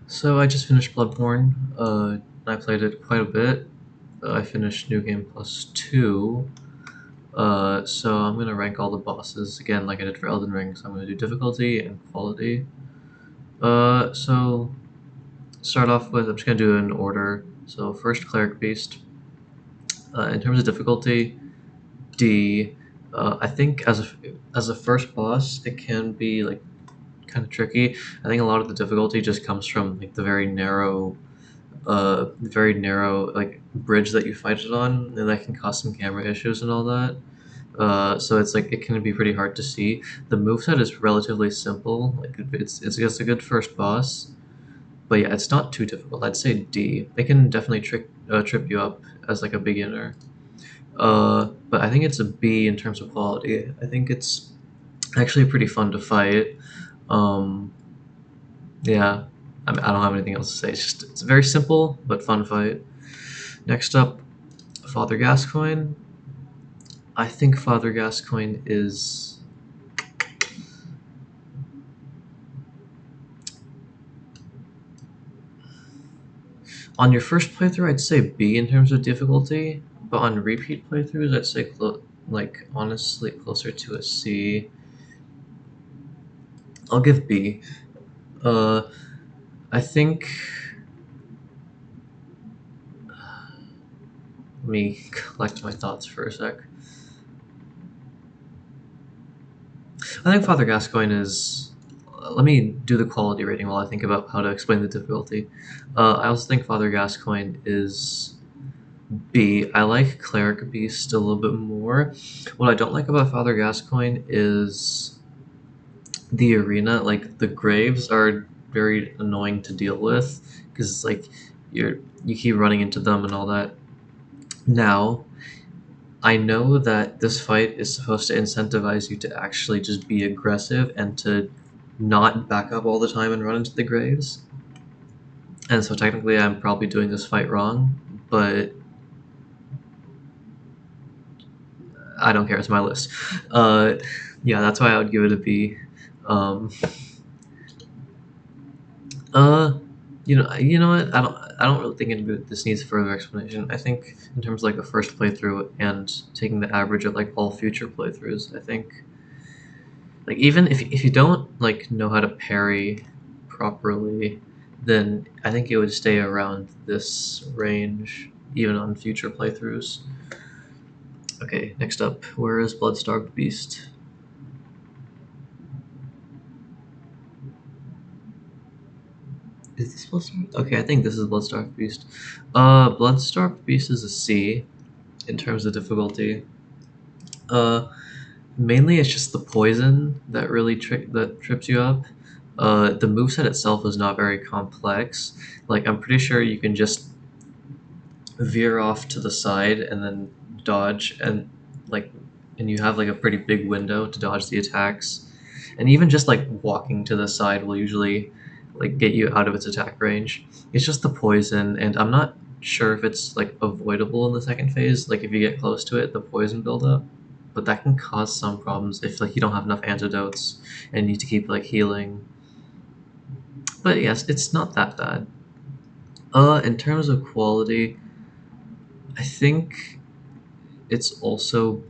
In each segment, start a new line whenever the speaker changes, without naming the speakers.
So I just finished Bloodborne. I played it quite a bit. I finished New Game Plus 2. So I'm gonna rank all the bosses again, like I did for Elden Ring. So I'm gonna do difficulty and quality. So start off with I'm just gonna do it in order. So first Cleric Beast. In terms of difficulty, D. I think as a first boss, it can be like kind of tricky. I think a lot of the difficulty just comes from like the very narrow like bridge that you fight it on, and that can cause some camera issues and all that. So it's like it can be pretty hard to see. The moveset is relatively simple. Like it's just a good first boss, but yeah, it's not too difficult. I'd say D. It can definitely trip you up as like a beginner. But I think it's a B in terms of quality. I think it's actually pretty fun to fight. Um, yeah, I don't have anything else to say. It's a very simple but fun fight. Next up, Father Gascoigne. I think Father Gascoigne is on your first playthrough. I'd say B in terms of difficulty, but on repeat playthroughs, I'd say like honestly closer to a C. I'll give B. Uh, I think. Let me collect my thoughts for a sec. I think Father Gascoigne is. Let me do the quality rating while I think about how to explain the difficulty. I also think Father Gascoigne is B. I like Cleric Beast a little bit more. What I don't like about Father Gascoigne is the arena. Like the graves are very annoying to deal with because like you keep running into them and all that. Now I know that this fight is supposed to incentivize you to actually just be aggressive and to not back up all the time and run into the graves. And so technically, I'm probably doing this fight wrong, but I don't care. It's my list. Uh, yeah, that's why I would give it a B. Um, uh, you know what? I don't really think this needs further explanation. I think in terms of like a first playthrough and taking the average of like all future playthroughs, I think like even if you don't like know how to parry properly, then I think it would stay around this range even on future playthroughs. Okay, next up, where is Bloodstarved Beast? Is this Bloodstarved? Okay, I think this is Bloodstarved Beast. Bloodstarved Beast is a C in terms of difficulty. Uh, Mainly it's just the poison that really trips you up. The moveset itself is not very complex. Like I'm pretty sure you can just veer off to the side and then dodge like and you have like a pretty big window to dodge the attacks, and even just like walking to the side will usually like get you out of its attack range. It's just the poison, and I'm not sure if it's like avoidable in the second phase, like if you get close to it the poison buildup, but that can cause some problems if like you don't have enough antidotes and need to keep like healing. But yes, it's not that bad. In terms of quality, I think it's also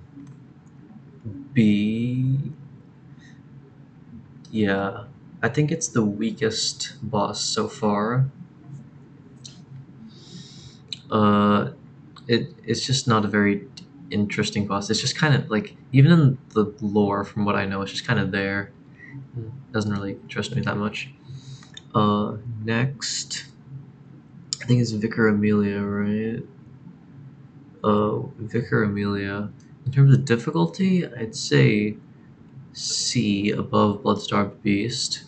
B. Yeah, I think it's the weakest boss so far. Uh, it's just not a very interesting boss. It's just kind of like even in the lore, from what I know, it's just kind of there. Doesn't really interest me that much. Next, I think it's Vicar Amelia, right? Vicar Amelia. In terms of difficulty, I'd say C above Bloodstarved Beast.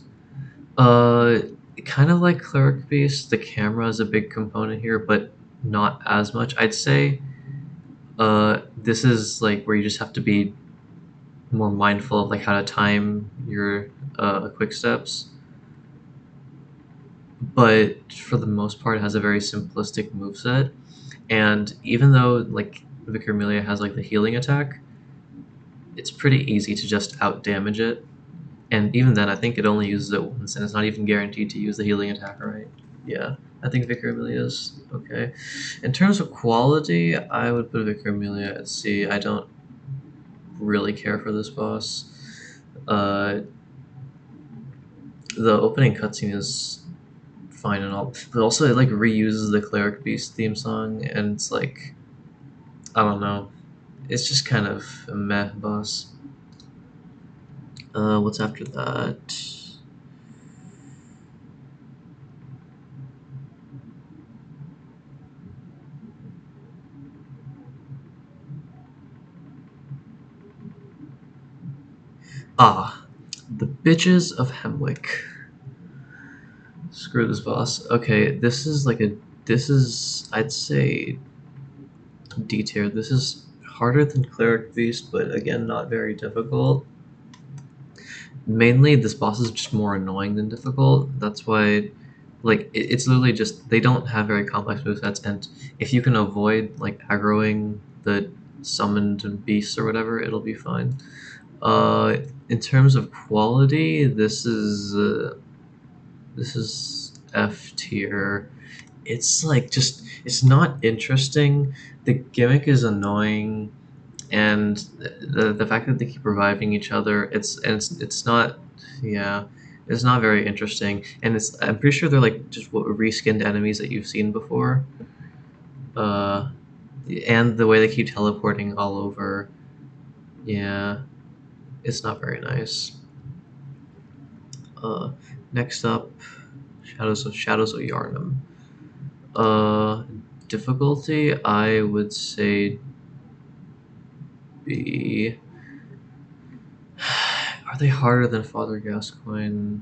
Uh, Kind of like Cleric Beast, the camera is a big component here, but not as much. I'd say this is like where you just have to be more mindful of like how to time your quick steps. But for the most part, it has a very simplistic moveset. And even though like Vicar Amelia has like the healing attack, it's pretty easy to just out damage it. And even then, I think it only uses it once, and it's not even guaranteed to use the healing attack, right? Yeah, I think Vicar Amelia is okay. In terms of quality, I would put Vicar Amelia at C. I don't really care for this boss. Uh, the opening cutscene is fine and all, but also it like reuses the Cleric Beast theme song, and it's like I don't know, it's just kind of a meh boss. What's after that? Ah, the Bitches of Hemwick. Screw this boss. Okay, this is I'd say D tier. This is harder than Cleric Beast, but again not very difficult. Mainly this boss is just more annoying than difficult. That's why it's literally just they don't have very complex movesets, and if you can avoid like aggroing the summoned beasts or whatever, it'll be fine. In terms of quality, this is F tier. It's like just it's not interesting. The gimmick is annoying, and the fact that they keep reviving each other, it's not, yeah, it's not very interesting. And it's I'm pretty sure they're like just reskinned enemies that you've seen before. Uh, and the way they keep teleporting all over, yeah, it's not very nice. Uh, Next up, Shadows of Yarnum. Uh, Difficulty, I would say B. Are they harder than Father Gascoigne?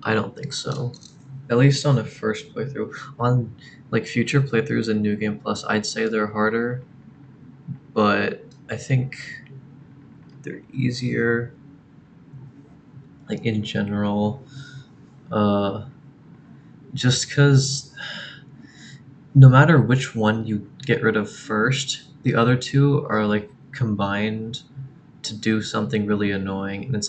I don't think so. At least on a first playthrough. On like future playthroughs in New Game Plus, I'd say they're harder, but I think they're easier. Like in general, uh, just because no matter which one you get rid of first, the other two are like combined to do something really annoying, and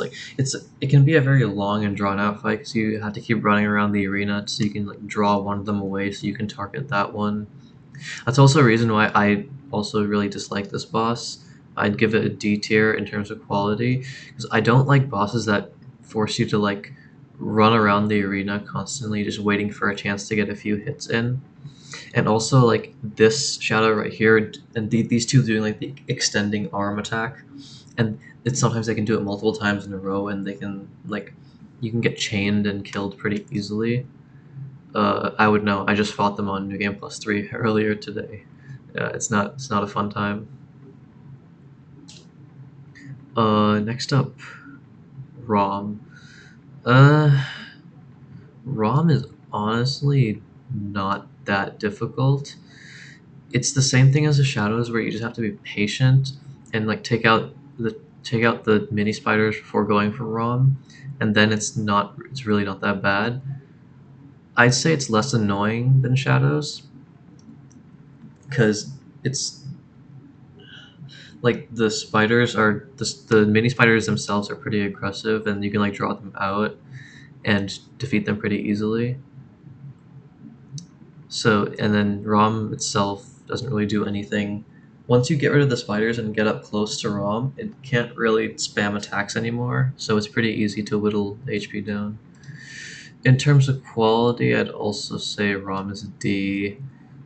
it can be a very long and drawn out fight because you have to keep running around the arena so you can like draw one of them away so you can target that one. That's also a reason why I also really dislike this boss. I'd give it a D tier in terms of quality because I don't like bosses that force you to like run around the arena constantly just waiting for a chance to get a few hits in. And also like this shadow right here and these two doing like the extending arm attack, and it's sometimes they can do it multiple times in a row, and they can like you can get chained and killed pretty easily. I would know. I just fought them on New Game Plus 3 earlier today. It's not a fun time. Next up, ROM. Uh, ROM is honestly not that difficult. It's the same thing as the shadows, where you just have to be patient and like take out the mini spiders before going for ROM, and then it's really not that bad. I'd say it's less annoying than shadows because it's like the mini spiders themselves are pretty aggressive, and you can like draw them out and defeat them pretty easily. So and then ROM itself doesn't really do anything. Once you get rid of the spiders and get up close to ROM, it can't really spam attacks anymore, so it's pretty easy to whittle HP down. In terms of quality, I'd also say ROM is a D.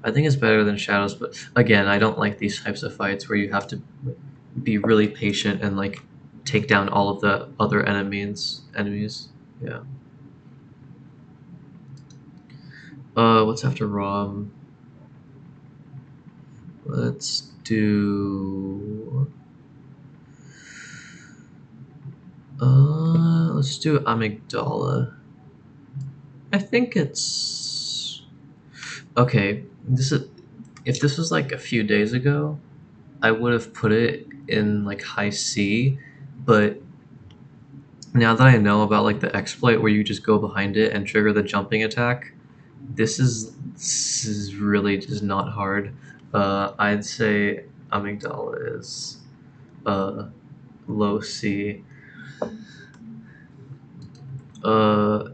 I think it's better than Shadows, but again, I don't like these types of fights where you have to be really patient and like take down all of the other enemies. Yeah. What's after ROM? Let's do let's do Amygdala. I think it's okay. This is if this was like a few days ago, I would have put it in like high C, but now that I know about like the exploit where you just go behind it and trigger the jumping attack, this is really just not hard. I'd say Amygdala is uh low C. Uh,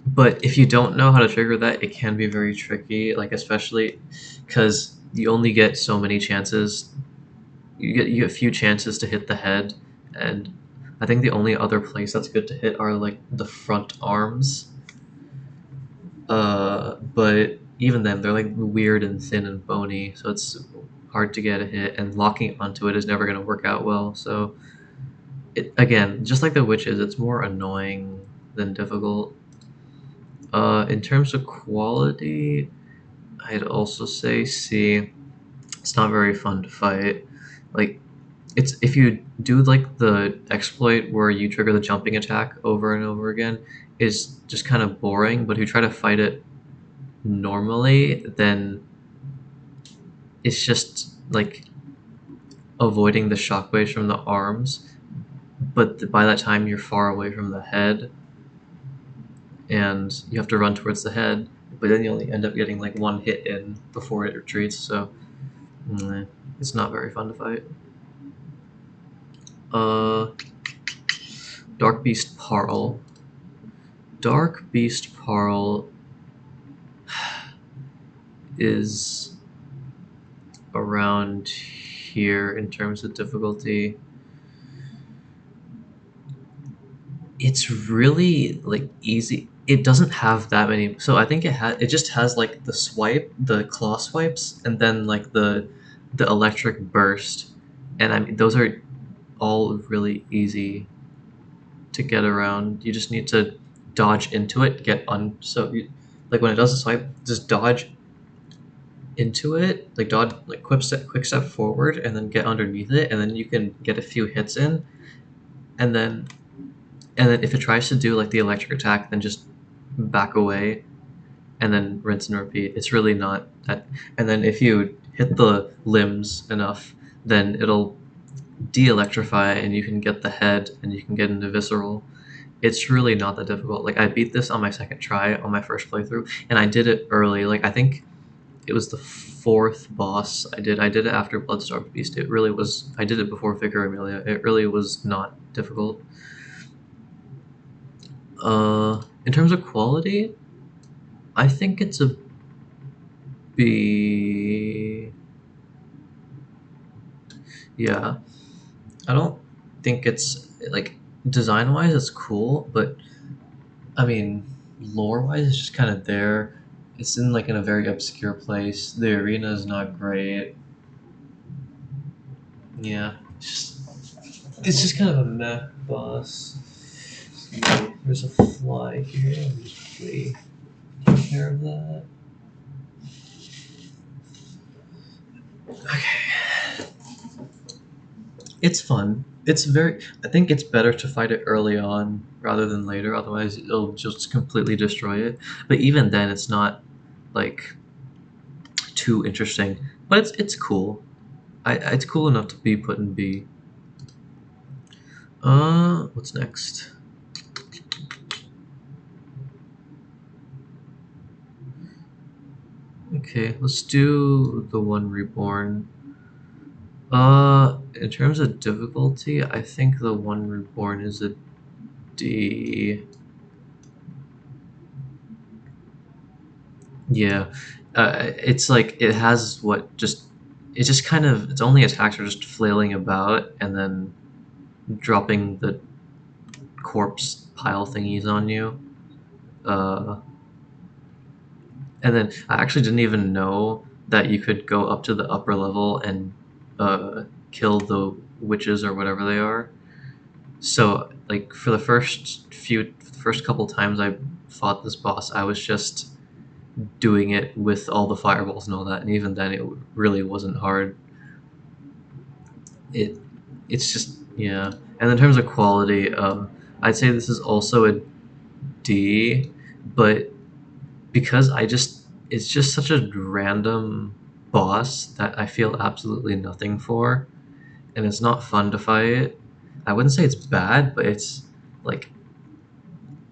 but if you don't know how to trigger that, it can be very tricky. Like especially because you only get so many chances. You get a few chances to hit the head, and I think the only other place that's good to hit are like the front arms. But even then, they're like weird and thin and bony, so it's hard to get a hit. And locking onto it is never going to work out well. So it again, just like the witches, it's more annoying than difficult. In terms of quality, I'd also say C. It's not very fun to fight. Like it's if you do like the exploit where you trigger the jumping attack over and over again, is just kind of boring. But if you try to fight it normally, then it's just like avoiding the shockwaves from the arms. But by that time, you're far away from the head, and you have to run towards the head. But then you only end up getting like one hit in before it retreats. So it's not very fun to fight. Uh, Dark Beast Parl. Dark Beast Parl is around here in terms of difficulty. It's really like easy. It doesn't have that many. So I think it just has like the swipe, the claw swipes, and then like the electric burst. And I mean those are all really easy to get around. You just need to dodge into it, like when it does a swipe, just dodge into it, like dodge, like quick step forward, and then get underneath it, and then you can get a few hits in, and then if it tries to do like the electric attack, then just back away, and then rinse and repeat. It's really not that. And then if you hit the limbs enough, then it'll de-electrify, and you can get the head, and you can get into visceral. It's really not that difficult. Like I beat this on my second try on my first playthrough, and I did it early. Like I think it was the fourth boss I did. I did it after Bloodstarved Beast. It really was. I did it before Vicar Amelia. It really was not difficult. In terms of quality, I think it's a B. Yeah, I don't think it's like design wise it's cool, but I mean lore wise it's just kind of there. It's in like in a very obscure place. The arena is not great. Yeah, it's just kind of a meh boss. There's a fly here. Let me just quickly take care of that. Okay. It's fun. It's very. I think it's better to fight it early on rather than later. Otherwise, it'll just completely destroy it. But even then, it's not like too interesting. But it's cool. It's cool enough to be put in B. What's next? Okay, let's do the one reborn. In terms of difficulty, I think the one reborn is a D. Yeah, it's like it has what just it just kind of its only attacks are just flailing about and then dropping the corpse pile thingies on you. Uh, and then I actually didn't even know that you could go up to the upper level and kill the witches or whatever they are. So like for the first couple times I fought this boss, I was just doing it with all the fireballs and all that, and even then it really wasn't hard. it it's just yeah. And in terms of quality, I'd say this is also a D, but because it's just such a random boss that I feel absolutely nothing for, and it's not fun to fight. I wouldn't say it's bad, but like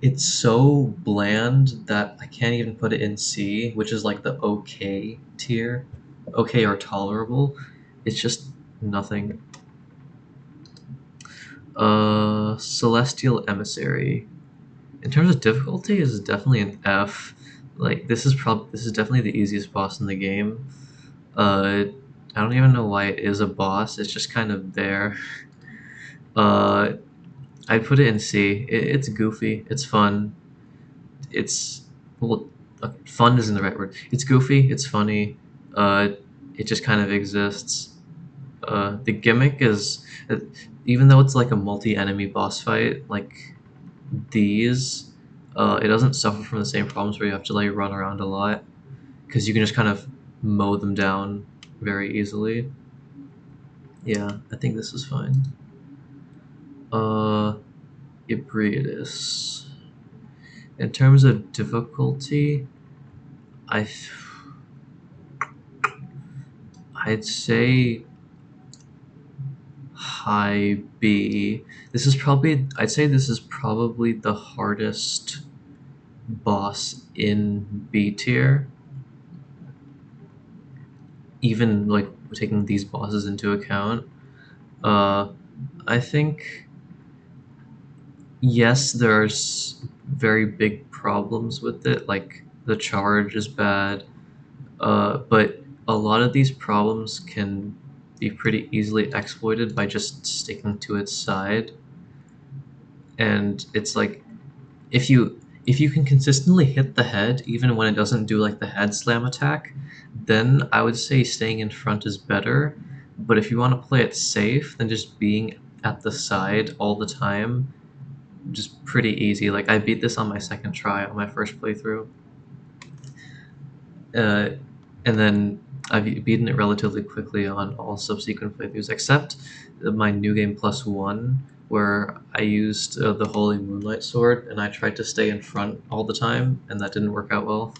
it's so bland that I can't even put it in C, which is like the okay tier, okay or tolerable. It's just nothing. Celestial Emissary. In terms of difficulty, this is definitely an F. Like this is definitely the easiest boss in the game. I don't even know why it is a boss. It's just kind of there. Uh, I put it in C. It's goofy. It's fun. It's well, fun isn't the right word. It's goofy. It's funny. Uh, it just kind of exists. The gimmick is, even though it's like a multi-enemy boss fight, like these, it doesn't suffer from the same problems where you have to like run around a lot because you can just kind of mow them down very easily. Yeah, I think this is fine. Uh, Ibridis. In terms of difficulty, I I'd say high B. I'd say this is probably the hardest boss in B tier, even like taking these bosses into account. Uh, I think yes, there's very big problems with it, like the charge is bad, but a lot of these problems can be pretty easily exploited by just sticking to its side. And it's like if you can consistently hit the head even when it doesn't do like the head slam attack, then I would say staying in front is better. But if you want to play it safe, then just being at the side all the time, just pretty easy. Like I beat this on my second try on my first playthrough. uh, and then I've beaten it relatively quickly on all subsequent playthroughs, except my New Game Plus One, where I used the Holy Moonlight Sword, and I tried to stay in front all the time, and that didn't work out well.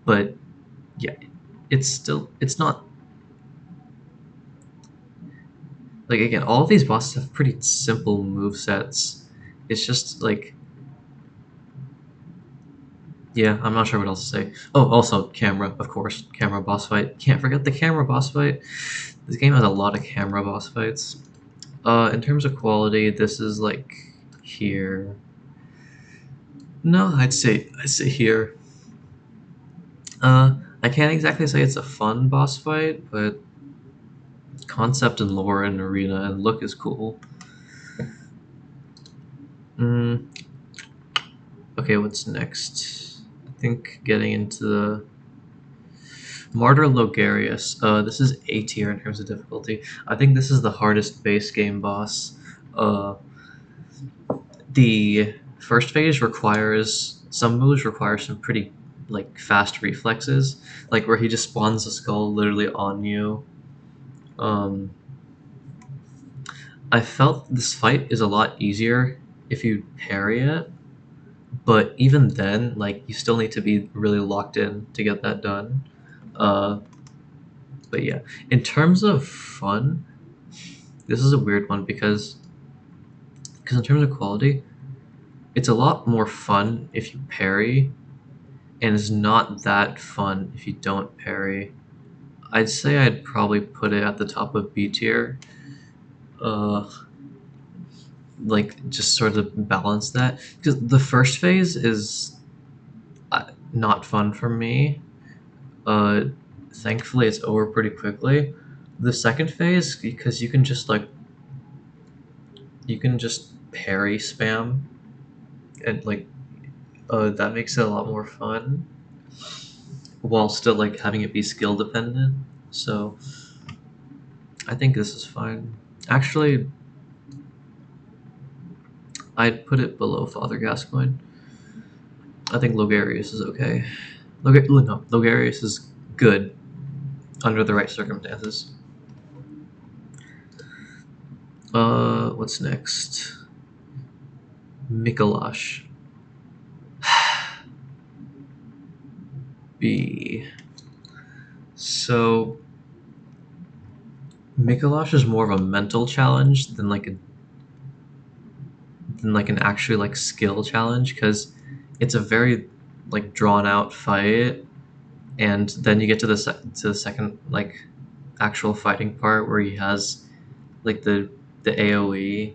But yeah, it's not like again, all of these bosses have pretty simple move sets. It's just like yeah, I'm not sure what else to say. Oh, also camera, of course, camera boss fight. Can't forget the camera boss fight. This game has a lot of camera boss fights. In terms of quality, this is like here. No, I'd say here. I can't exactly say it's a fun boss fight, but concept and lore and arena and look is cool. Mm, okay, what's next? I think getting into the Martyr Logarius. This is A tier in terms of difficulty. I think this is the hardest base game boss. Uh, the first phase requires some moves require some pretty like fast reflexes, like where he just spawns a skull literally on you. Um, I felt this fight is a lot easier if you parry it, but even then, like you still need to be really locked in to get that done. Uh, but yeah, in terms of fun, this is a weird one because in terms of quality, it's a lot more fun if you parry, and it's not that fun if you don't parry. I'd say I'd probably put it at the top of B tier. Uh, like just sort of balance that because the first phase is not fun for me. Uh, Thankfully, it's over pretty quickly. The second phase, because you can just parry spam and like that makes it a lot more fun while still like having it be skill dependent. So I think this is fine. Actually, I'd put it below Father Gascoigne. I think Logarius is okay. No, Logarius is good under the right circumstances. What's next? Mikolash. B. So Mikolash is more of a mental challenge than like an actually like skill challenge because it's a very like drawn out fight, and then you get to to the second actual fighting part where he has like the AOE,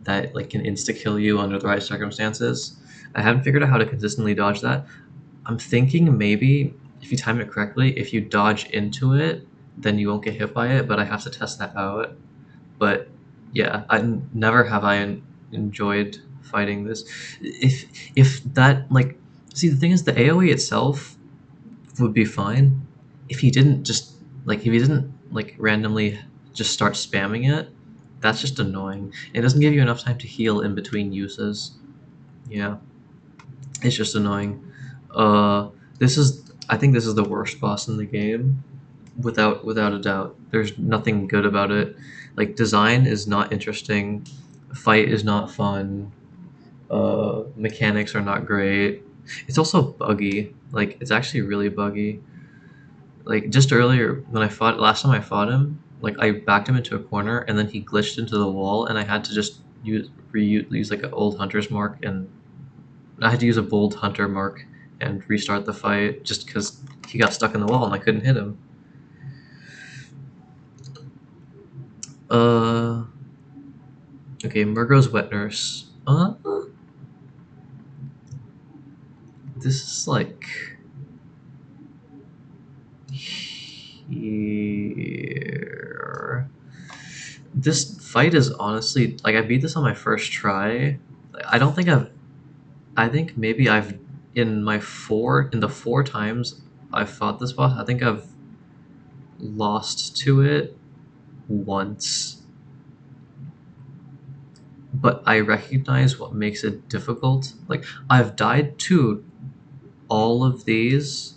that like can insta kill you under the right circumstances. I haven't figured out how to consistently dodge that. I'm thinking maybe if you time it correctly, if you dodge into it, then you won't get hit by it. But I have to test that out. But yeah, never have I enjoyed fighting this. If that like, see, the thing is, the AOE itself would be fine if he didn't just like, if he didn't like randomly just start spamming it. That's just annoying. It doesn't give you enough time to heal in between uses. Yeah, it's just annoying. This is, I think this is the worst boss in the game, without a doubt. There's nothing good about it. Like, design is not interesting, fight is not fun, mechanics are not great. It's also buggy. Like, it's actually really buggy. Like, just earlier when I fought last time I fought him, like I backed him into a corner and then he glitched into the wall and I had to just use like an old hunter's mark, and I had to use a bold hunter mark and restart the fight just because he got stuck in the wall and I couldn't hit him. Uh, okay, Murgo's wet nurse. This is like here. This fight is honestly like, I beat this on my first try. I don't think I've. I think maybe I've in the four times I've fought this boss. I think I've lost to it once, but I recognize what makes it difficult. Like, I've died to all of these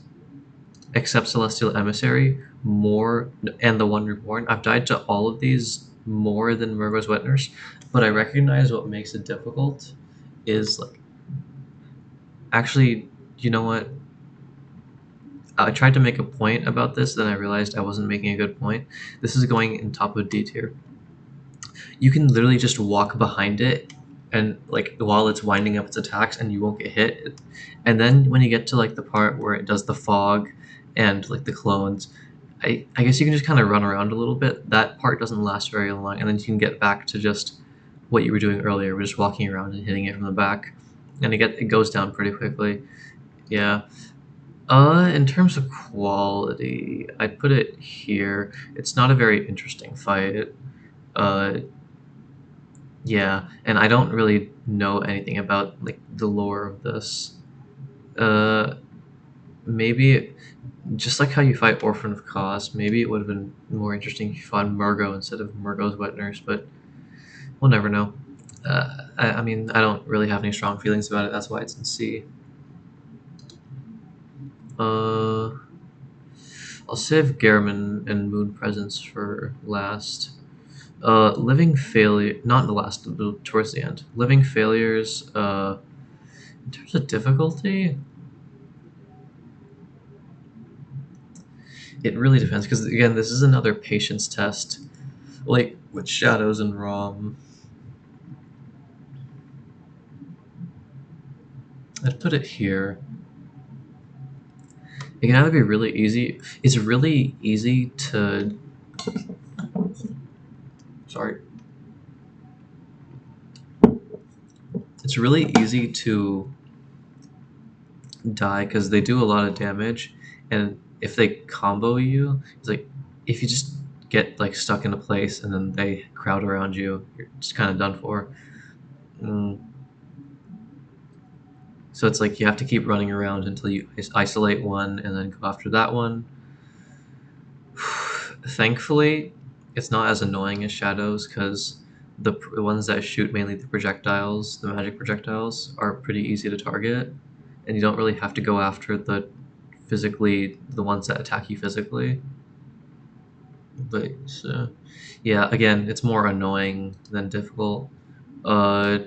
except Celestial Emissary more, and the One Reborn. I've died to all of these more than Murgo's Wet Nurse, but I recognize what makes it difficult is like, actually, you know what? I tried to make a point about this, then I realized I wasn't making a good point. This is going in top of D tier. You can literally just walk behind it and like while it's winding up its attacks and you won't get hit. And then when you get to like the part where it does the fog and like the clones, I guess you can just kind of run around a little bit. That part doesn't last very long, and then you can get back to just what you were doing earlier, just walking around and hitting it from the back. And it goes down pretty quickly. Yeah. In terms of quality, I'd put it here. It's not a very interesting fight. Uh, yeah, and I don't really know anything about like the lore of this. Uh, maybe just like how you fight Orphan of Cause, maybe it would have been more interesting if you fought Murgo instead of Murgo's wet nurse, but we'll never know. I mean, I don't really have any strong feelings about it. That's why it's in C. Uh, I'll save Garamond and Moon Presence for last. Living Failure, not the last, but towards the end. Living Failures, in terms of difficulty, it really depends, because again, this is another patience test, like with Shadows and ROM. I'd put it here. It can either be really easy. It's really easy to. Sorry. It's really easy to die because they do a lot of damage, and if they combo you, it's like if you just get like stuck in a place and then they crowd around you, you're just kind of done for. Mm. So it's like you have to keep running around until you isolate one and then go after that one. Thankfully, it's not as annoying as Shadows because the ones that shoot mainly the projectiles, the magic projectiles, are pretty easy to target, and you don't really have to go after the ones that attack you physically. But yeah, again, it's more annoying than difficult. Uh,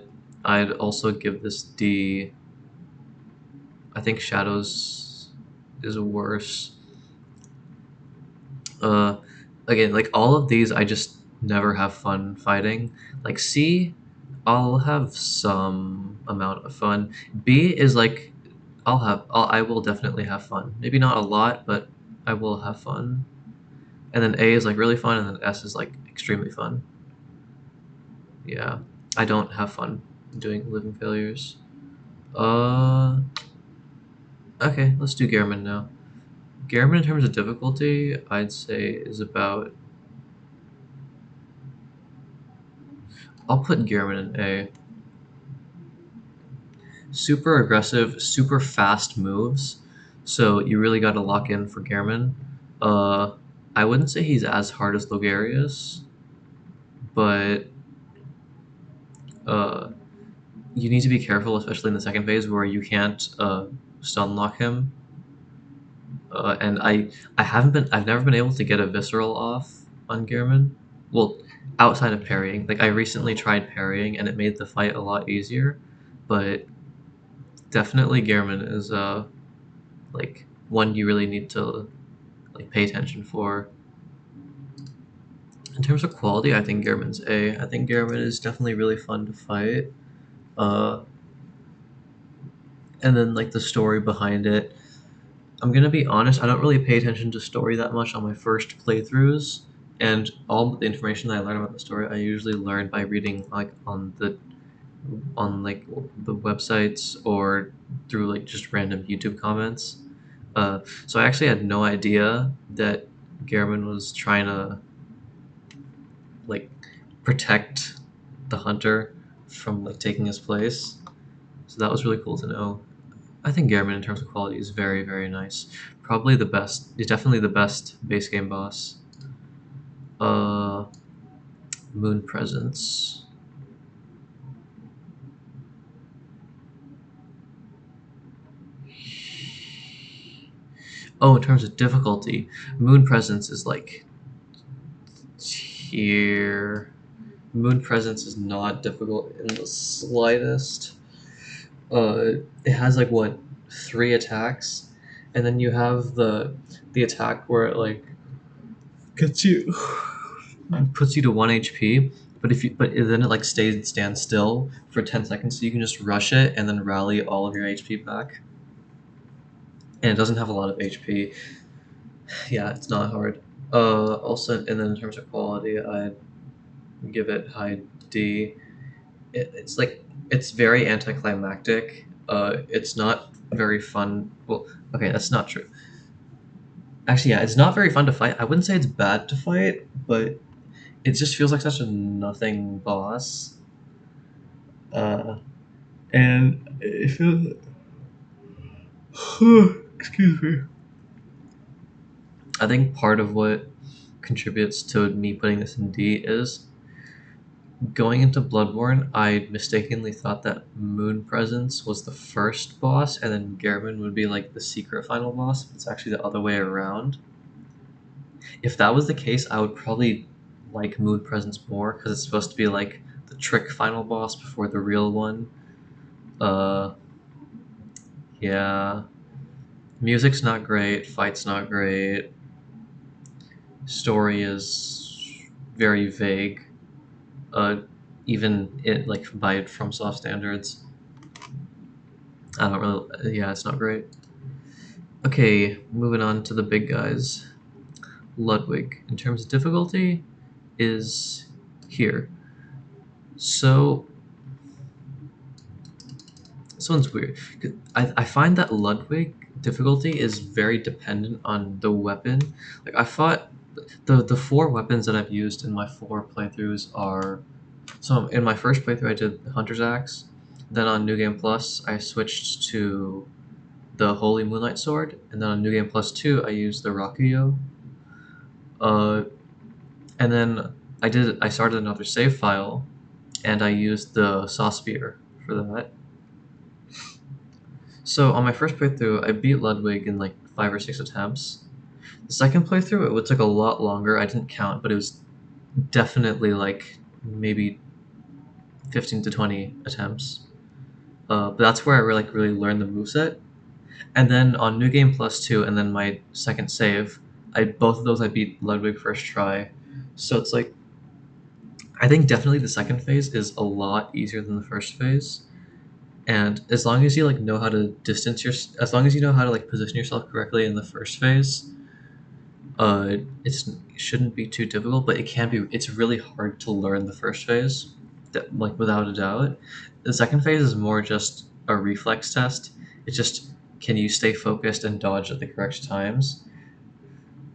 I'd also give this D. I think Shadows is worse. Uh, Again, like all of these, I just never have fun fighting. Like C, I'll have some amount of fun. B is like I will definitely have fun. Maybe not a lot, but I will have fun. And then A is like really fun, and then S is like extremely fun. Yeah. I don't have fun doing living failures. Uh, okay, let's do Gehrman now. Gehrman in terms of difficulty, I'd say is about. I'll put Gehrman in A. Super aggressive, super fast moves. So you really got to lock in for Gehrman. Uh, I wouldn't say he's as hard as Logarius, but uh, you need to be careful, especially in the second phase where you can't stun lock him. And I've never been able to get a visceral off on Gehrman. Well, outside of parrying, like I recently tried parrying and it made the fight a lot easier, but definitely Gehrman is like one you really need to like pay attention for. In terms of quality, I think Gehrman's A. I think Gehrman is definitely really fun to fight. Uh, and then like the story behind it. I'm gonna be honest, I don't really pay attention to story that much on my first playthroughs, and all the information that I learn about the story, I usually learn by reading like on like the websites or through like just random YouTube comments. So I actually had no idea that Gehrman was trying to like protect the hunter from like taking his place. So that was really cool to know. I think Gehrman in terms of quality is very, very nice. Probably the best. He's definitely the best base game boss. Uh, Moon Presence. Oh, in terms of difficulty, Moon Presence is like tier. Moon Presence is not difficult in the slightest. It has like what 3 attacks, and then you have the attack where it like gets you puts you to 1 HP. But then it like stands still for 10 seconds, so you can just rush it and then rally all of your HP back. And it doesn't have a lot of HP. Yeah, it's not hard. Also, and then in terms of quality, I'd give it high D. It's like it's very anticlimactic. It's not very fun. Well, okay, that's not true. Actually, yeah, it's not very fun to fight. I wouldn't say it's bad to fight, but it just feels like such a nothing boss. And it feels. Excuse me. I think part of what contributes to me putting this in D is going into Bloodborne. I mistakenly thought that Moon Presence was the first boss, and then Gehrman would be like the secret final boss. But it's actually the other way around. If that was the case, I would probably like Moon Presence more because it's supposed to be like the trick final boss before the real one. Uh, yeah. Music's not great. Fight's not great. Story is very vague. Uh, even it like by FromSoft standards, I don't really. Yeah, it's not great. Okay, moving on to the big guys. Ludwig, in terms of difficulty, is here. So this one's weird. I find that Ludwig difficulty is very dependent on the weapon. Like I fought the 4 weapons that I've used in my 4 playthroughs are. So in my first playthrough, I did the Hunter's Axe. Then on New Game Plus, I switched to the Holy Moonlight Sword, and then on New Game Plus 2, I used the Rakuyo. Uh, and then I started another save file, and I used the Saw Spear for that. So on my first playthrough, I beat Ludwig in like 5 or 6 attempts. The second playthrough, it took a lot longer. I didn't count, but it was definitely like maybe 15 to 20 attempts. But that's where I really learned the moveset. And then on New Game Plus 2, and then my second save, I both of those I beat Ludwig first try. So it's like I think definitely the second phase is a lot easier than the first phase. And as long as you like know how to as long as you know how to like position yourself correctly in the first phase, it shouldn't be too difficult. But it can be. It's really hard to learn the first phase. like without a doubt. The second phase is more just a reflex test. It's just, can you stay focused and dodge at the correct times?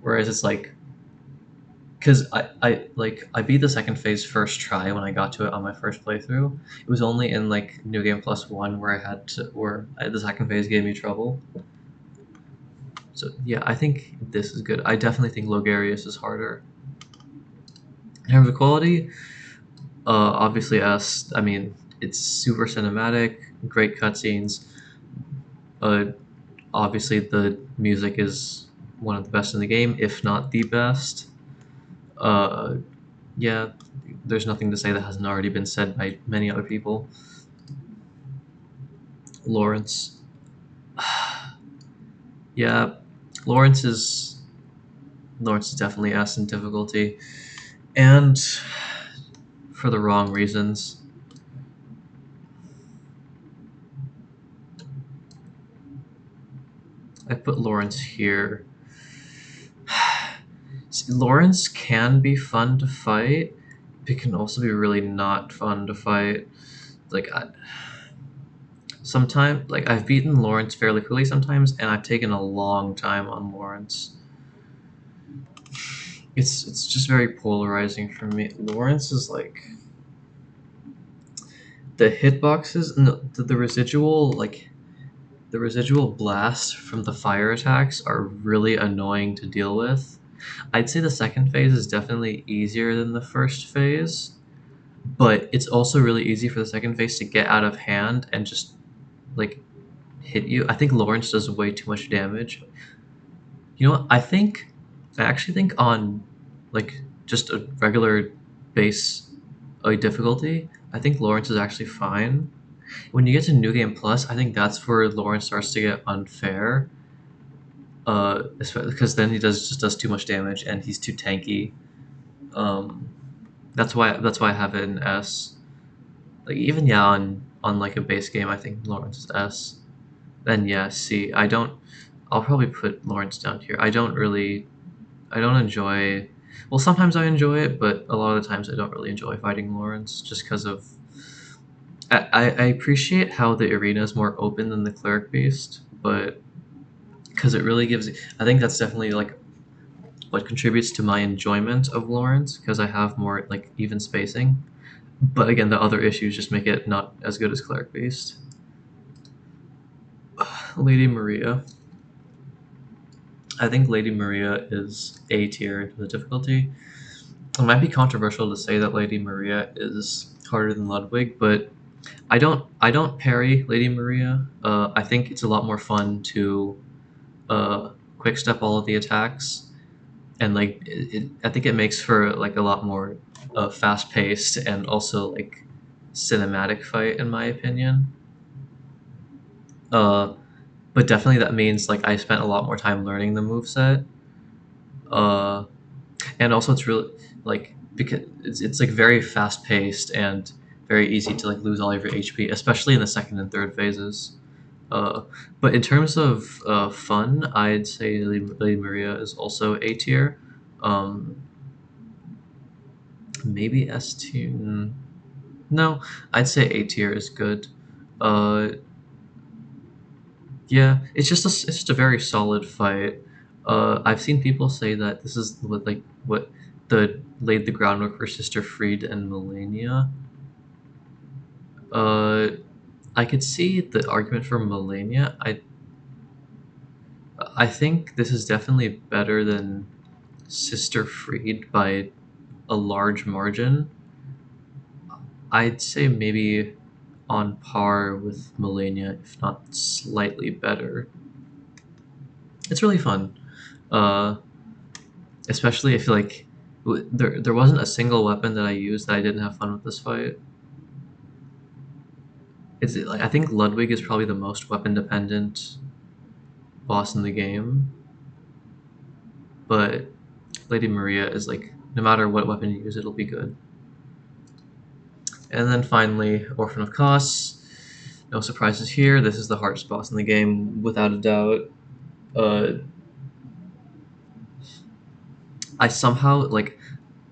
Whereas it's like, because I beat the second phase first try when I got to it on my first playthrough. It was only in like New Game Plus One where the second phase gave me trouble. So yeah, I think this is good. I definitely think Logarius is harder. In terms of quality, obviously S. I mean, it's super cinematic, great cutscenes. Uh, Obviously the music is one of the best in the game, if not the best. Uh, yeah, there's nothing to say that hasn't already been said by many other people. Lawrence. Yeah, Lawrence is Lawrence is definitely S in difficulty, and for the wrong reasons. I put Lawrence here. See, Lawrence can be fun to fight, but it can also be really not fun to fight. Like sometimes, like I've beaten Lawrence fairly quickly sometimes, and I've taken a long time on Lawrence. It's just very polarizing for me. Lawrence is like the hitboxes, no, the residual the residual blast from the fire attacks are really annoying to deal with. I'd say the second phase is definitely easier than the first phase, but it's also really easy for the second phase to get out of hand and just like hit you. I think Lawrence does way too much damage. You know what? I actually think on like just a regular base difficulty, I think Lawrence is actually fine. When you get to New Game Plus, I think that's where Lawrence starts to get unfair. Because then he just does too much damage and he's too tanky. Um, that's why I have it in S. Like even yeah, on like a base game, I think Lawrence is S. Then yeah, C. I don't. I'll probably put Lawrence down here. I don't enjoy. Well, sometimes I enjoy it, but a lot of the times I don't really enjoy fighting Lawrence just because of. I appreciate how the arena is more open than the cleric beast, but because it really gives. I think that's definitely like what contributes to my enjoyment of Lawrence because I have more like even spacing. But again, the other issues just make it not as good as cleric beast. Lady Maria. I think Lady Maria is A tier in the difficulty. It might be controversial to say that Lady Maria is harder than Ludwig, but I don't parry Lady Maria. I think it's a lot more fun to quick step all of the attacks, and like I think it makes for like a lot more fast paced and also like cinematic fight in my opinion. Uh, but definitely that means like I spent a lot more time learning the move set. Uh, and also it's really like because it's like very fast paced and very easy to like lose all of your HP, especially in the second and third phases. Uh, but in terms of fun, I'd say Lady Maria is also A tier. Um, maybe S tier. No, I'd say A tier is good. Uh, yeah, it's just a very solid fight. I've seen people say that this is what the laid the groundwork for Sister Fried and Melania. Uh, I could see the argument for Melania. I think this is definitely better than Sister Fried by a large margin. I'd say maybe on par with Melania, if not slightly better. It's really fun. Uh, Especially if like there wasn't a single weapon that I used that I didn't have fun with this fight. It's like I think Ludwig is probably the most weapon dependent boss in the game, but Lady Maria is like no matter what weapon you use, it'll be good. And then finally, Orphan of Kos. No surprises here. This is the hardest boss in the game, without a doubt. Uh, I somehow like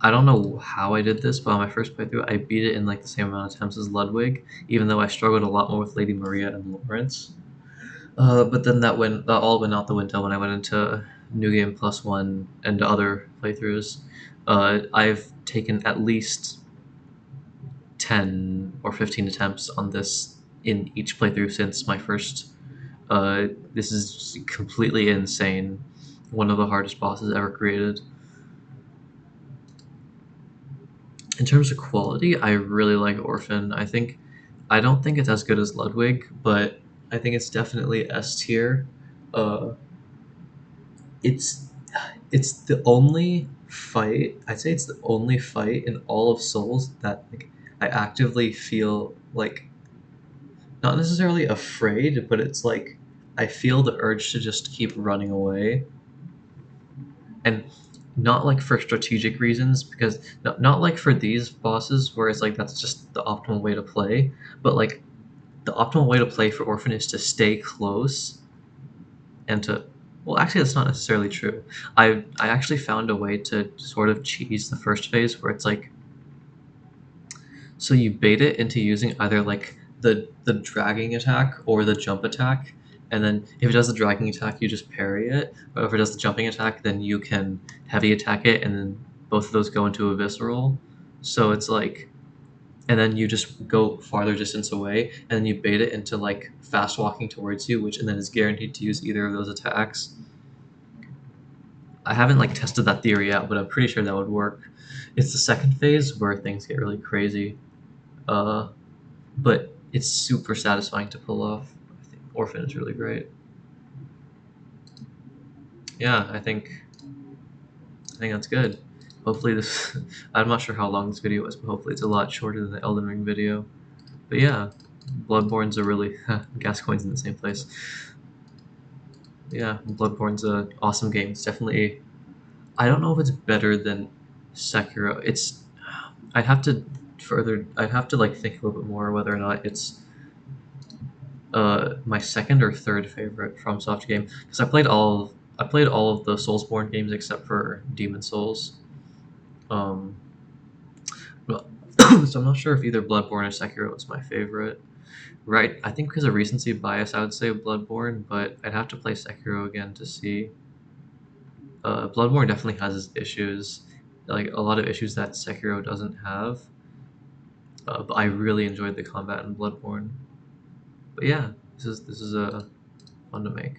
I don't know how I did this, but on my first playthrough, I beat it in like the same amount of attempts as Ludwig, even though I struggled a lot more with Lady Maria and Lawrence. But then that all went out the window when I went into New Game Plus One and other playthroughs. I've taken at least 10 or 15 attempts on this in each playthrough since my first. This is completely insane. One of the hardest bosses ever created. In terms of quality, I really like Orphan. I don't think it's as good as Ludwig, but I think it's definitely S tier. Uh, it's it's the only fight. I'd say it's the only fight in all of Souls that like I actively feel like not necessarily afraid, but it's like I feel the urge to just keep running away, and not like for strategic reasons, because not like for these bosses where it's like that's just the optimal way to play, but like the optimal way to play for Orphan is to stay close and to, well, actually that's not necessarily true. I actually found a way to sort of cheese the first phase where it's like, so you bait it into using either like the dragging attack or the jump attack, and then if it does the dragging attack, you just parry it. But if it does the jumping attack, then you can heavy attack it, and then both of those go into a visceral. So it's like, and then you just go farther distance away, and then you bait it into like fast walking towards you, which and then is guaranteed to use either of those attacks. I haven't like tested that theory out, but I'm pretty sure that would work. It's the second phase where things get really crazy. Uh, but it's super satisfying to pull off. I think Orphan is really great. Yeah, I think that's good. Hopefully this. I'm not sure how long this video is, but hopefully it's a lot shorter than the Elden Ring video. But yeah, Bloodborne's a really Gascoigne's in the same place. Yeah, Bloodborne's a awesome game. It's definitely. I don't know if it's better than Sekiro. It's. I'd have to further. I'd have to like think a little bit more whether or not it's my second or third favorite FromSoft game, because I played all of the Soulsborne games except for Demon Souls. Um, well, so I'm not sure if either Bloodborne or Sekiro was my favorite. Right, I think because of recency bias, I would say Bloodborne, but I'd have to play Sekiro again to see. Bloodborne definitely has its issues, like a lot of issues that Sekiro doesn't have. But I really enjoyed the combat in Bloodborne. But yeah, this is fun to make.